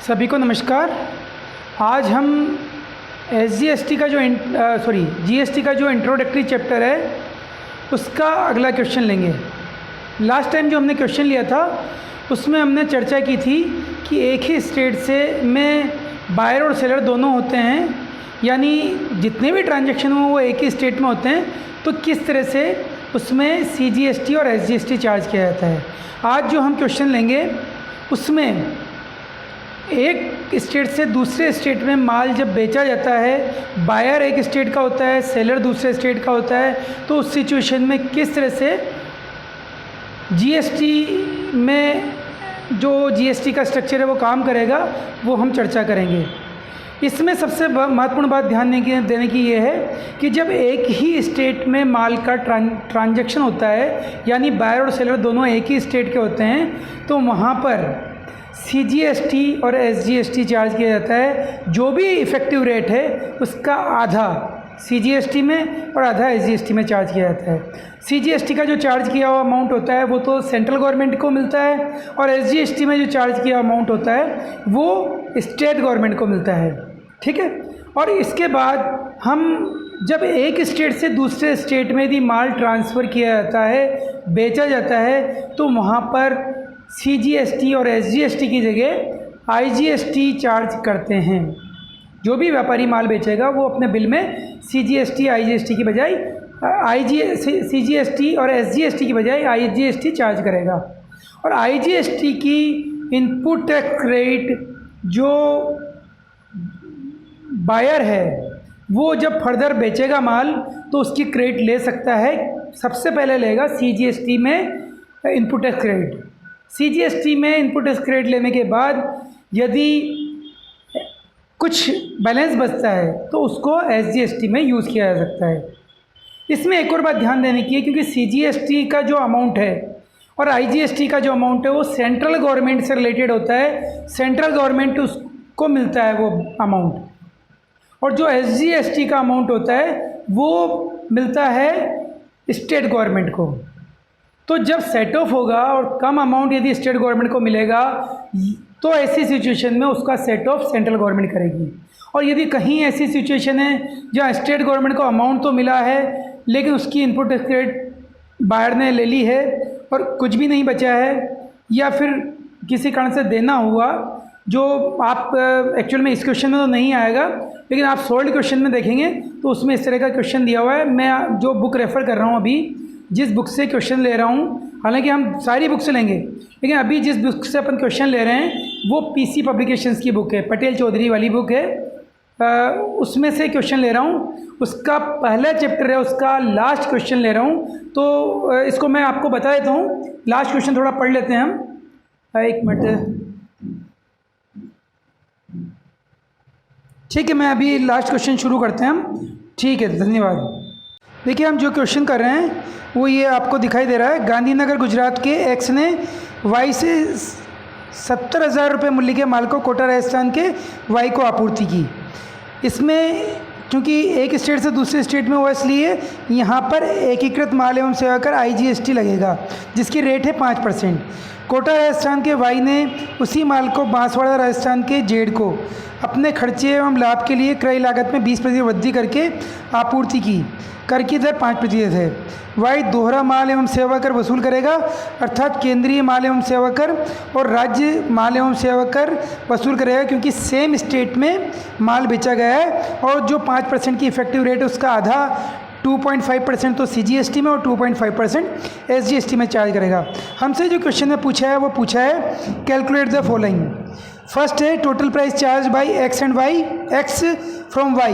सभी को नमस्कार। आज हम GST का जो इंट्रोडक्टरी चैप्टर है उसका अगला क्वेश्चन लेंगे। लास्ट टाइम जो हमने क्वेश्चन लिया था उसमें हमने चर्चा की थी कि एक ही स्टेट से में बायर और सेलर दोनों होते हैं, यानी जितने भी ट्रांजैक्शन हो वो एक ही स्टेट में होते हैं, तो किस तरह से उसमें CGST और SGST चार्ज किया जाता है। आज जो हम क्वेश्चन लेंगे उसमें एक स्टेट से दूसरे स्टेट में माल जब बेचा जाता है, बायर एक स्टेट का होता है, सेलर दूसरे स्टेट का होता है, तो उस सिचुएशन में किस तरह से GST में जो GST का स्ट्रक्चर है वो काम करेगा, वो हम चर्चा करेंगे। इसमें सबसे महत्वपूर्ण बात ध्यान देने की ये है कि जब एक ही स्टेट में माल का ट्रांजैक्शन होता है, यानी बायर और सेलर दोनों एक ही स्टेट के होते हैं, तो वहाँ पर CGST और SGST चार्ज किया जाता है। जो भी इफ़ेक्टिव रेट है उसका आधा CGST में और आधा SGST में चार्ज किया जाता है। CGST का जो चार्ज किया हुआ अमाउंट होता है वो तो सेंट्रल गवर्नमेंट को मिलता है, और SGST में जो चार्ज किया अमाउंट होता है वो स्टेट गवर्नमेंट को मिलता है। ठीक है। और इसके बाद हम जब एक स्टेट से दूसरे स्टेट में यदि माल ट्रांसफ़र किया जाता है, बेचा जाता है, तो वहाँ पर CGST और SGST की जगह IGST चार्ज करते हैं। जो भी व्यापारी माल बेचेगा वो अपने बिल में CGST IGST की बजाय CGST और SGST की बजाय IGST चार्ज करेगा। और IGST की इनपुट टैक्स रेट जो बायर है वो जब फर्दर बेचेगा माल तो उसकी क्रेडिट ले सकता है। सबसे पहले लेगा CGST में इनपुट टैक्स क्रेडिट। CGST में इनपुट टैक्स क्रेडिट लेने के बाद यदि कुछ बैलेंस बचता है तो उसको SGST में यूज़ किया जा सकता है। इसमें एक और बात ध्यान देने की है, क्योंकि CGST का जो अमाउंट है और IGST का जो अमाउंट है वो सेंट्रल गवर्नमेंट से रिलेटेड होता है। सेंट्रल गवर्नमेंट उसको मिलता है वो अमाउंट, और जो SGST का अमाउंट होता है वो मिलता है स्टेट गवर्नमेंट को। तो जब सेट ऑफ होगा और कम अमाउंट यदि स्टेट गवर्नमेंट को मिलेगा तो ऐसी सिचुएशन में उसका सेट ऑफ सेंट्रल गवर्नमेंट करेगी। और यदि कहीं ऐसी सिचुएशन है जहाँ स्टेट गवर्नमेंट को अमाउंट तो मिला है लेकिन उसकी इनपुट टैक्स क्रेडिट बायर ने ले ली है और कुछ भी नहीं बचा है, या फिर किसी कारण से देना हुआ, जो आप एक्चुअल में इस क्वेश्चन में तो नहीं आएगा, लेकिन आप सोल्ड क्वेश्चन में देखेंगे तो उसमें इस तरह का क्वेश्चन दिया हुआ है। मैं जो बुक रेफ़र कर रहा हूँ, अभी जिस बुक से क्वेश्चन ले रहा हूँ, हालांकि हम सारी बुक से लेंगे, लेकिन अभी जिस बुक से अपन क्वेश्चन ले रहे हैं वो PC पब्लिकेशंस की बुक है, पटेल चौधरी वाली बुक है। उसमें से क्वेश्चन ले रहा हूँ, उसका पहला चैप्टर है, उसका लास्ट क्वेश्चन ले रहा हूँ। तो इसको मैं आपको बता देता हूँ। लास्ट क्वेश्चन थोड़ा पढ़ लेते हैं हम। एक मिनट। ठीक है, मैं अभी लास्ट क्वेश्चन शुरू करते हैं हम। ठीक है, धन्यवाद। देखिए, हम जो क्वेश्चन कर रहे हैं वो ये आपको दिखाई दे रहा है। गांधीनगर गुजरात के X ने Y से 70,000 रुपये मूल्य के माल को कोटा राजस्थान के Y को आपूर्ति की। इसमें क्योंकि एक स्टेट से दूसरे स्टेट में हुआ, इसलिए यहाँ पर एकीकृत माल एवं सेवा कर IGST लगेगा, जिसकी रेट है 5%। कोटा राजस्थान के Y ने उसी माल को बांसवाड़ा राजस्थान के Z को अपने खर्चे एवं लाभ के लिए क्रय लागत में 20% वृद्धि करके आपूर्ति की। कर की दर 5% है। Y दोहरा माल एवं सेवा कर वसूल करेगा, अर्थात केंद्रीय माल एवं सेवा कर और राज्य माल एवं सेवा कर वसूल करेगा, क्योंकि सेम स्टेट में माल बेचा गया है। और जो 5% की इफेक्टिव रेट है उसका आधा 2.5% तो CGST में और 2.5% SGST में चार्ज करेगा। हमसे जो क्वेश्चन में पूछा है वो पूछा है कैलकुलेट द फॉलोइंग। फर्स्ट है total price charge by X and Y, X from Y,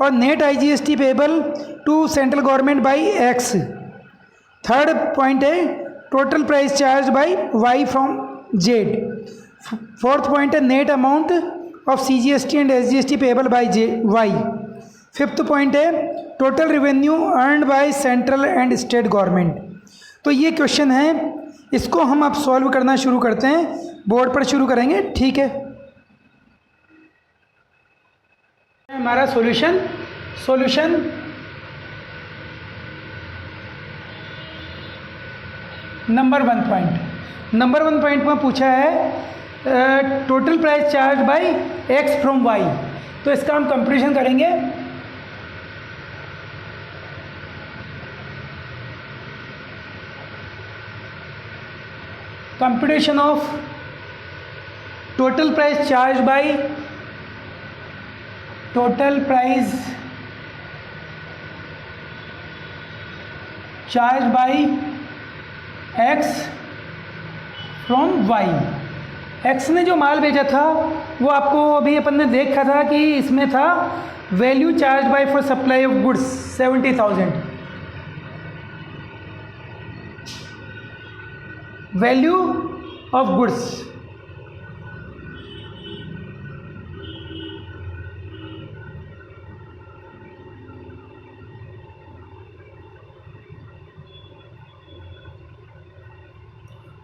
और net IGST payable to central government by X। Third point है total price charge by Y from Z। Fourth point है net amount of CGST and SGST payable by Y। Fifth point है total revenue earned by central and state government. तो ये question है, इसको हम अब solve करना शुरू करते हैं। बोर्ड पर शुरू करेंगे। ठीक है, हमारा सॉल्यूशन नंबर 1 पॉइंट में पूछा है total price charge by X from Y. तो इसका हम कंप्यूटेशन करेंगे। Computation of total price charge by total price charge by X from Y. X ने जो माल भेजा था वो आपको अभी अपन ने देखा था कि इसमें था value charge by for supply of goods 70,000, value of goods.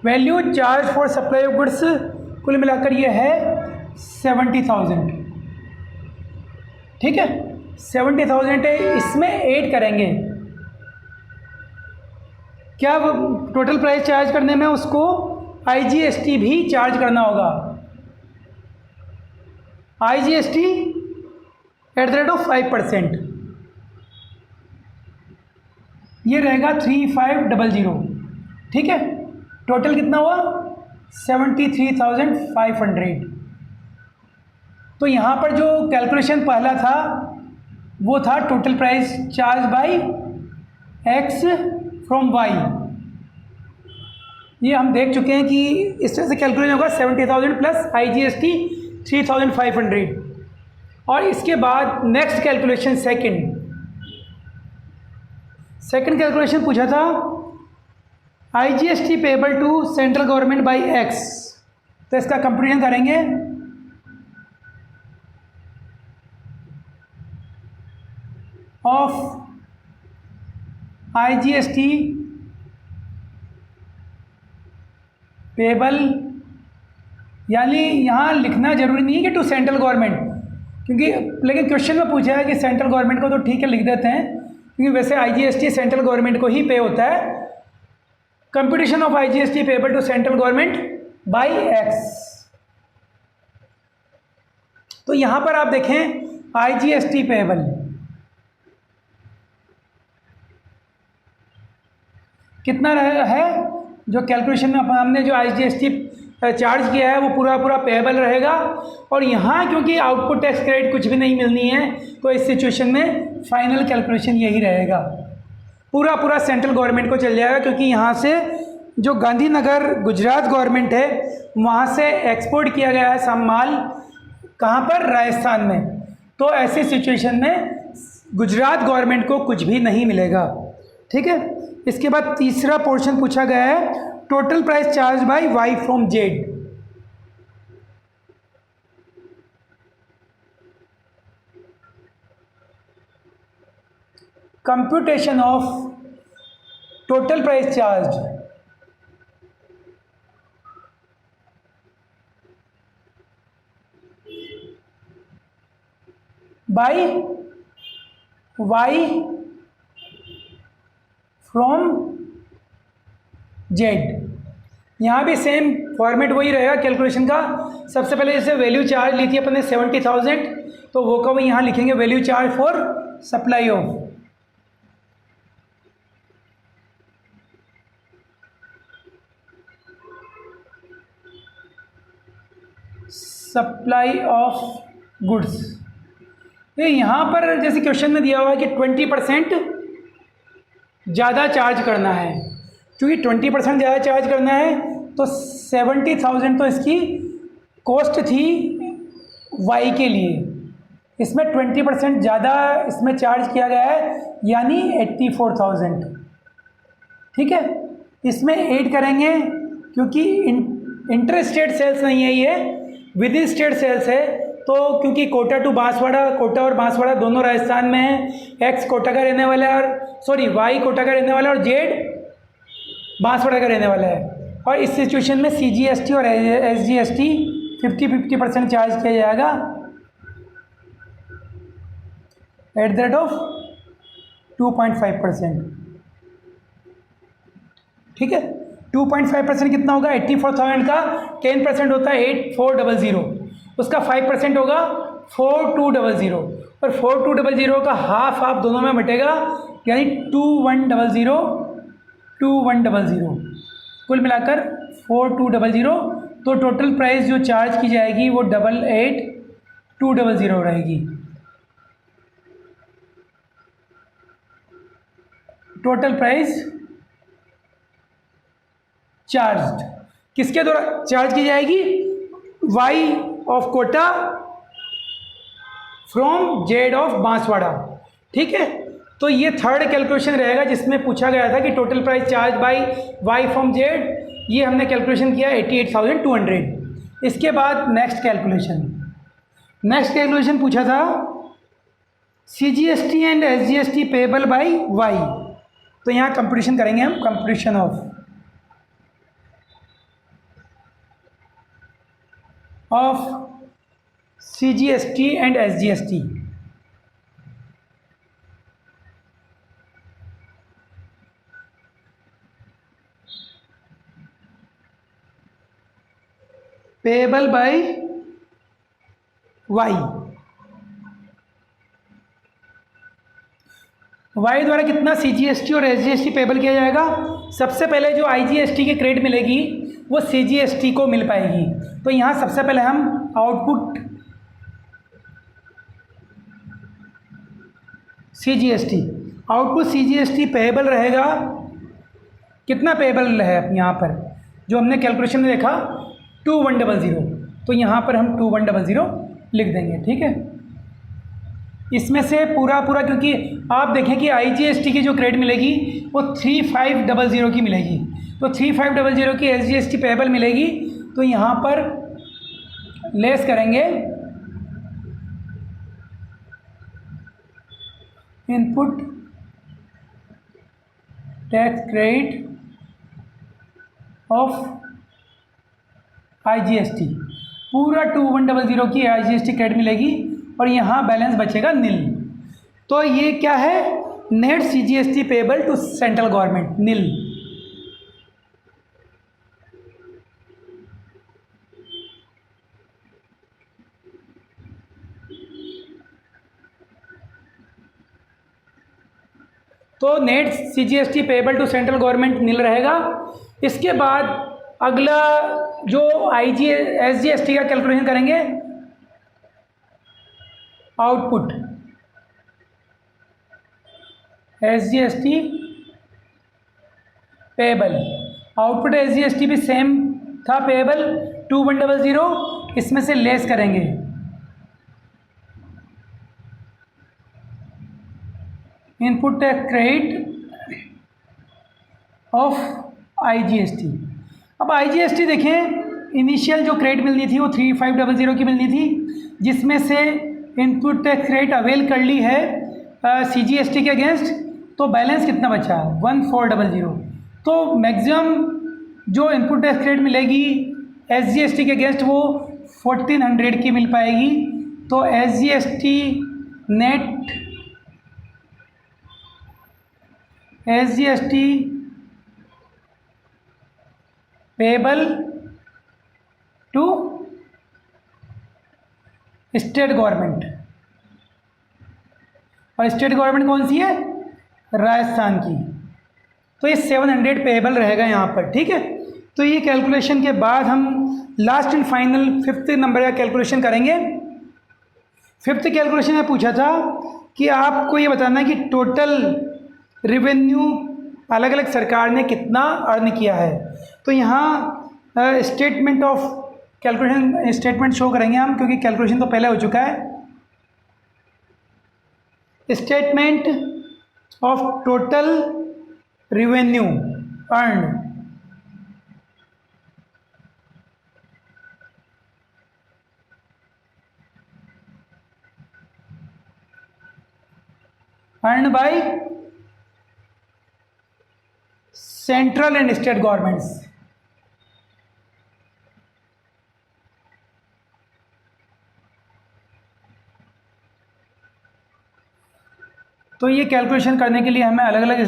Value charge for supply of goods कुल मिलाकर ये है 70,000। ठीक है, 70,000 है, इसमें ऐड करेंगे क्या टोटल प्राइस चार्ज करने में उसको IGST भी चार्ज करना होगा। IGST @5%, ये रहेगा 3500। ठीक है, टोटल कितना हुआ 73,500। तो यहाँ पर जो कैलकुलेशन पहला था वो था total price charge by X from Y. ये हम देख चुके हैं कि इस तरह से कैलकुलेशन होगा 70,000 प्लस IGST 3,500। और इसके बाद नेक्स्ट कैलकुलेशन सेकंड कैलकुलेशन पूछा था IGST payable to central government by X. तो इसका कंप्यूटेशन करेंगे। ऑफ IGST पेबल, यानी यहाँ लिखना जरूरी नहीं है कि टू सेंट्रल गवर्नमेंट, क्योंकि लेकिन क्वेश्चन में पूछा है कि सेंट्रल गवर्नमेंट को, तो ठीक है लिख देते हैं, क्योंकि वैसे IGST सेंट्रल गवर्नमेंट को ही पे होता है। Computation of IGST payable to central government by X. तो यहां पर आप देखें IGST पेबल कितना है, जो कैलकुलेशन में हमने जो IGST चार्ज किया है वो पूरा पेबल रहेगा। और यहाँ क्योंकि आउटपुट टैक्स क्रेडिट कुछ भी नहीं मिलनी है, तो इस सिचुएशन में फाइनल कैलकुलेशन यही रहेगा, पूरा सेंट्रल गवर्नमेंट को चल जाएगा, क्योंकि यहाँ से जो गांधीनगर गुजरात गवर्नमेंट है वहाँ से एक्सपोर्ट किया गया है सब माल, कहाँ पर, राजस्थान में। तो ऐसी सिचुएशन में गुजरात गवर्नमेंट को कुछ भी नहीं मिलेगा। ठीक है, इसके बाद तीसरा पोर्शन पूछा गया है total price charge by Y from Z. Computation of total price charge by Y from Z. यहाँ भी सेम फॉर्मेट वही रहेगा कैलकुलेशन का। सबसे पहले जैसे वैल्यू चार्ज ली थी अपने 70,000, तो वो का वो यहाँ लिखेंगे value charge for supply of goods. ये यहाँ पर जैसे क्वेश्चन में दिया हुआ है कि 20% ज़्यादा चार्ज करना है, क्योंकि 20% ज़्यादा चार्ज करना है, तो 70,000 तो इसकी कॉस्ट थी वाई के लिए, इसमें 20% ज़्यादा इसमें चार्ज किया गया है, यानी 84,000। ठीक है, इसमें ऐड करेंगे क्योंकि इंटर स्टेट सेल्स नहीं है, ये विद इन स्टेट सेल्स है। तो क्योंकि कोटा टू बांसवाड़ा, कोटा और बांसवाड़ा दोनों राजस्थान में है, एक्स कोटा का रहने वाला है, और सॉरी वाई कोटा का रहने वाला है, और जेड बांसवाड़ा का रहने वाला है। और इस सिचुएशन में CGST और SGST 50-50% चार्ज किया जाएगा एट द रेट ऑफ 2.5%। ठीक है, 2.5% कितना होगा? 84,000 का 10% होता है 8400, उसका 5% होगा 4200, और 4200 का हाफ दोनों में बटेगा, यानी 2100 कुल मिलाकर 4200। तो टोटल प्राइस जो चार्ज की जाएगी वो 88,200 रहेगी। टोटल प्राइस चार्ज किसके द्वारा चार्ज की जाएगी? Y of Kota from Z of Banswara. ठीक है, तो ये थर्ड कैलकुलेशन रहेगा जिसमें पूछा गया था कि total price charge by Y from Z, ये हमने कैलकुलेशन किया 88,200। इसके बाद नेक्स्ट कैलकुलेशन पूछा था CGST and SGST payable by Y. तो यहाँ कंप्यूटेशन करेंगे हम, computation of CGST and SGST। Payable by Y द्वारा कितना CGST और SGST पेबल किया जाएगा? सबसे पहले जो IGST की क्रेडिट मिलेगी वो CGST को मिल पाएगी। तो यहाँ सबसे पहले हम आउटपुट CGST पेबल रहेगा। कितना पेबल है यहाँ पर जो हमने कैलकुलेशन में देखा 2100, तो यहाँ पर हम 2100 लिख देंगे। ठीक है, इसमें से पूरा क्योंकि आप देखें कि IGST की जो क्रेडिट मिलेगी वो 3500 की मिलेगी, तो 3500 की SGST पेबल मिलेगी। तो यहाँ पर लेस करेंगे input tax credit of IGST, पूरा 2100 की IGST क्रेडिट मिलेगी और यहाँ बैलेंस बचेगा नील। तो ये क्या है? Net CGST payable to central government nil. तो net CGST payable to central government nil रहेगा। इसके बाद अगला जो SGST का कैलकुलेशन करेंगे, output SGST payable, output SGST भी सेम था पेबल 2100, इसमें से लेस करेंगे input tax credit of IGST। अब IGST देखें, इनिशियल जो क्रेडिट मिलनी थी वो 3500 की मिलनी थी, जिसमें से इनपुट टैक्स क्रेडिट अवेल कर ली है CGST के अगेंस्ट, तो बैलेंस कितना बचा? 1400। तो मैक्सिमम जो इनपुट टैक्स क्रेडिट मिलेगी SGST के अगेंस्ट वो 1400 की मिल पाएगी। तो SGST payable to state government, और स्टेट गवर्नमेंट कौन सी है? राजस्थान की। तो ये 700 पेबल रहेगा यहाँ पर। ठीक है, तो ये कैलकुलेशन के बाद हम last and final 5th number का कैलकुलेशन करेंगे। 5th कैलकुलेशन में पूछा था कि आपको ये बताना है कि टोटल रेवेन्यू अलग अलग सरकार ने कितना अर्न किया है। तो यहाँ statement of calculation statement show करेंगे हम, क्योंकि कैलकुलेशन तो पहले हो चुका है। Statement of total revenue earn by central and state governments. तो ये कैलकुलेशन करने के लिए हमें अलग अलग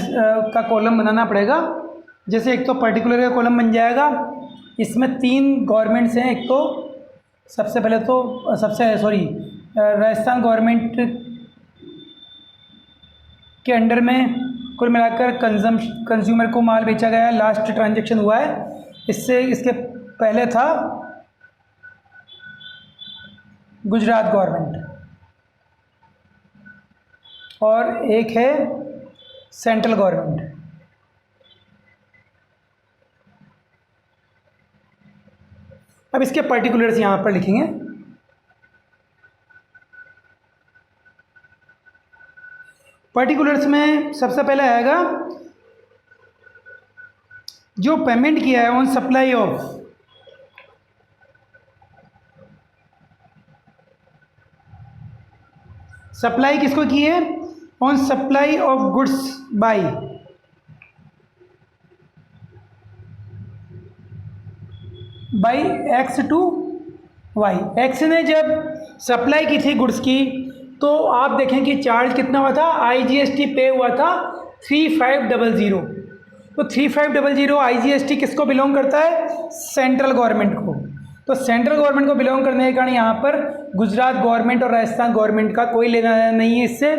का कॉलम बनाना पड़ेगा। जैसे एक तो पर्टिकुलर का कॉलम बन जाएगा, इसमें 3 गवर्नमेंट्स हैं। एक तो सबसे पहले तो राजस्थान गवर्नमेंट के अंडर में कुल मिलाकर कंज्यूमर को माल बेचा गया, लास्ट ट्रांजैक्शन हुआ है। इसके पहले था गुजरात गवर्नमेंट, और एक है सेंट्रल गवर्नमेंट। अब इसके पर्टिकुलर्स यहां पर लिखेंगे। पर्टिकुलर्स में सबसे पहले आएगा जो पेमेंट किया है ऑन सप्लाई ऑफ, सप्लाई किसको की है? On supply of goods by X to Y. X ने जब सप्लाई की थी गुड्स की, तो आप देखें कि चार्ज कितना हुआ था, आईजीएसटी पे हुआ था 3500। तो 3500 आईजीएसटी किसको बिलोंग करता है? सेंट्रल गवर्नमेंट को। तो सेंट्रल गवर्नमेंट को बिलोंग करने के कारण यहाँ पर गुजरात गवर्नमेंट और राजस्थान गवर्नमेंट का कोई लेना देना नहीं है, इससे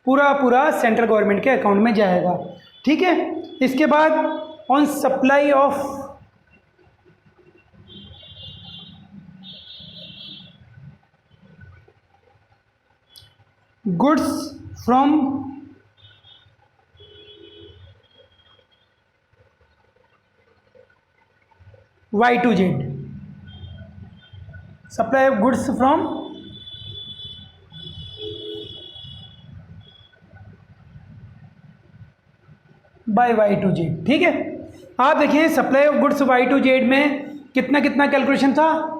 पूरा सेंट्रल गवर्नमेंट के अकाउंट में जाएगा। ठीक है। इसके बाद on supply of goods from Y to Z, supply of goods from by Y to Z. ठीक है। आप देखिए supply of goods Y to Z में कितना कितना कैलकुलेशन था,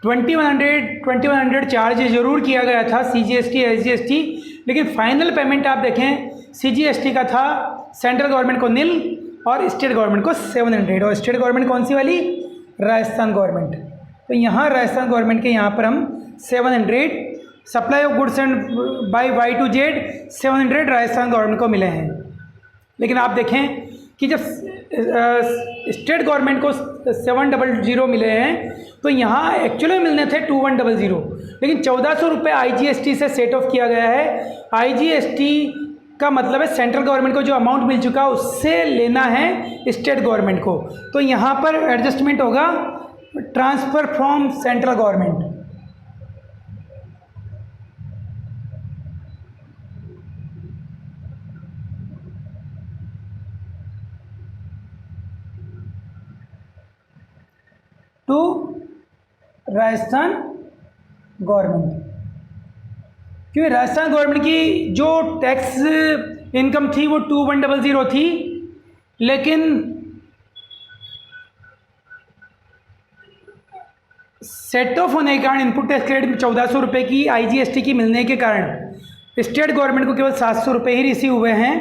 2100 चार्ज जरूर किया गया था सीजीएसटी एसजीएसटी, लेकिन फाइनल पेमेंट आप देखें सीजीएसटी का था सेंट्रल गवर्नमेंट को निल और स्टेट गवर्नमेंट को 700। और स्टेट गवर्नमेंट कौन सी वाली? राजस्थान गवर्नमेंट। तो यहाँ राजस्थान गवर्नमेंट के यहाँ पर हम 700 supply of goods and by Y to Z 700 Rajasthan government को मिले हैं। लेकिन आप देखें कि जब स्टेट गवर्नमेंट को 700 मिले हैं, तो यहाँ एक्चुअली मिलने थे 2100, लेकिन 1400 रुपये आईजीएसटी से सेट ऑफ किया गया है। आईजीएसटी का मतलब है सेंट्रल गवर्नमेंट को जो अमाउंट मिल चुका है उससे लेना है स्टेट गवर्नमेंट को। तो यहाँ पर एडजस्टमेंट होगा transfer from central government. To Rajasthan government, क्योंकि राजस्थान गवर्नमेंट की जो टैक्स इनकम थी वो 2100 थी, लेकिन सेट ऑफ होने के कारण इनपुट टैक्स क्रेडिट 1400 रुपये की आईजीएसटी की मिलने के कारण स्टेट गवर्नमेंट को केवल 700 रुपये ही रिसीव हुए हैं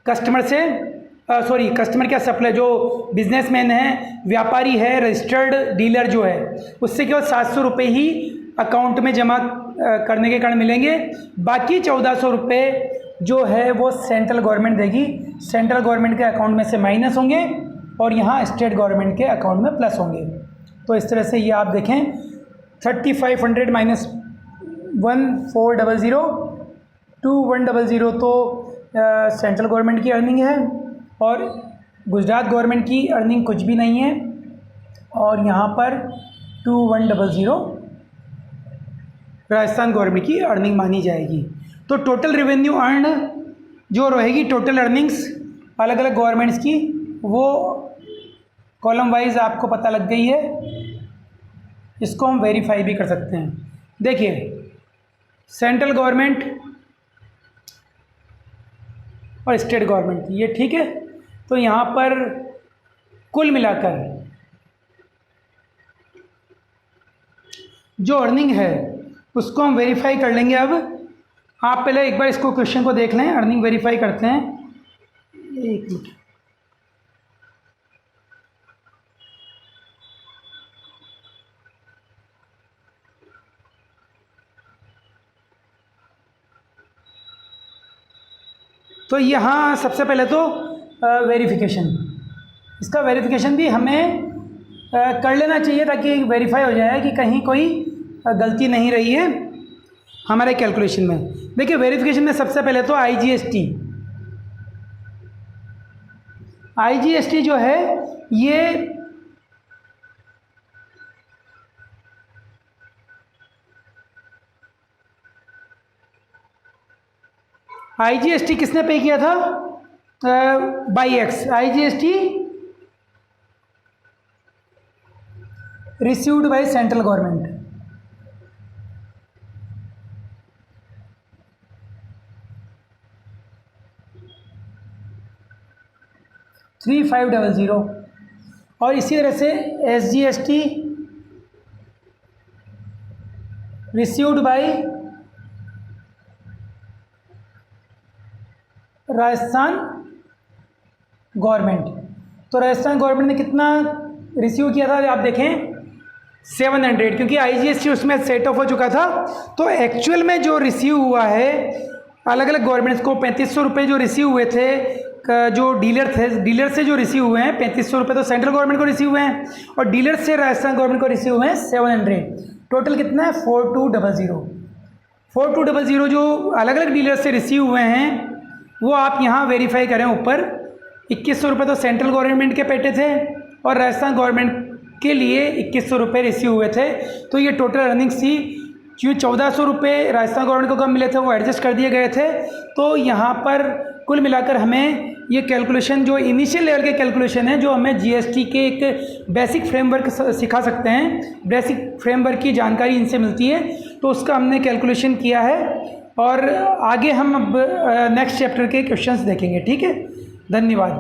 कस्टमर से। कस्टमर क्या, सप्लाई जो बिजनेसमैन है, व्यापारी है, रजिस्टर्ड डीलर जो है, उससे केवल 700 रुपये ही अकाउंट में जमा करने के कारण मिलेंगे। बाकी 1400 रुपये जो है वो सेंट्रल गवर्नमेंट देगी। सेंट्रल गवर्नमेंट के अकाउंट में से माइनस होंगे और यहाँ स्टेट गवर्नमेंट के अकाउंट में प्लस होंगे। तो इस तरह से ये आप देखें 3500 माइनस 1400 2100 तो सेंट्रल गवर्नमेंट की अर्निंग है और गुजरात गवर्नमेंट की अर्निंग कुछ भी नहीं है, और यहाँ पर 2100 राजस्थान गवर्नमेंट की अर्निंग मानी जाएगी। तो टोटल रेवेन्यू अर्न जो रहेगी, टोटल अर्निंग्स अलग अलग गवर्नमेंट्स की, वो कॉलम वाइज आपको पता लग गई है। इसको हम वेरीफाई भी कर सकते हैं। देखिए सेंट्रल गवर्नमेंट और स्टेट गवर्नमेंट, ये ठीक है। तो यहाँ पर कुल मिलाकर जो अर्निंग है उसको हम वेरीफाई कर लेंगे। अब आप पहले एक बार इसको क्वेश्चन को देख लें, अर्निंग वेरीफाई करते हैं। एक मिनट, तो यहाँ सबसे पहले तो वेरिफिकेशन, इसका वेरिफिकेशन भी हमें कर लेना चाहिए ताकि वेरीफाई हो जाए कि कहीं कोई गलती नहीं रही है हमारे कैलकुलेशन में। देखिए वेरिफिकेशन में सबसे पहले तो आईजीएसटी जो है ये आईजीएसटी किसने पे किया था? By x. IGST received by central government. $3500। और इसी तरह से SGST received by Rajasthan government. तो राजस्थान गवर्नमेंट ने कितना रिसीव किया था आप देखें 700, क्योंकि आईजीएसटी उसमें सेट ऑफ हो चुका था। तो एक्चुअल में जो रिसीव हुआ है अलग अलग गवर्नमेंट्स को 3500 रुपये जो रिसीव हुए थे, जो डीलर थे, डीलर से जो रिसीव हुए हैं 3500 रुपये तो सेंट्रल गवर्नमेंट को रिसीव हुए हैं, और डीलर से राजस्थान गवर्नमेंट को रिसीव हुए हैं 700। टोटल कितना है 4200। 4200 जो अलग अलग डीलर से रिसीव हुए हैं वो आप यहाँ वेरीफाई करें। ऊपर 2100 रुपये तो सेंट्रल गवर्नमेंट के पेटे थे और राजस्थान गवर्नमेंट के लिए 2100 रुपये रिसीव हुए थे। तो ये टोटल अर्निंग्स थी। जो 1400 रुपये राजस्थान गवर्नमेंट को कम मिले थे वो एडजस्ट कर दिए गए थे। तो यहाँ पर कुल मिलाकर हमें ये कैलकुलेशन, जो इनिशियल लेवल के कैलकुलेशन है, जो हमें जीएसटी के एक बेसिक फ्रेमवर्क सिखा सकते हैं, बेसिक फ्रेमवर्क की जानकारी इनसे मिलती है, तो उसका हमने कैलकुलेशन किया है। और आगे हम अब नेक्स्ट चैप्टर के क्वेश्चंस देखेंगे। ठीक है, धन्यवाद।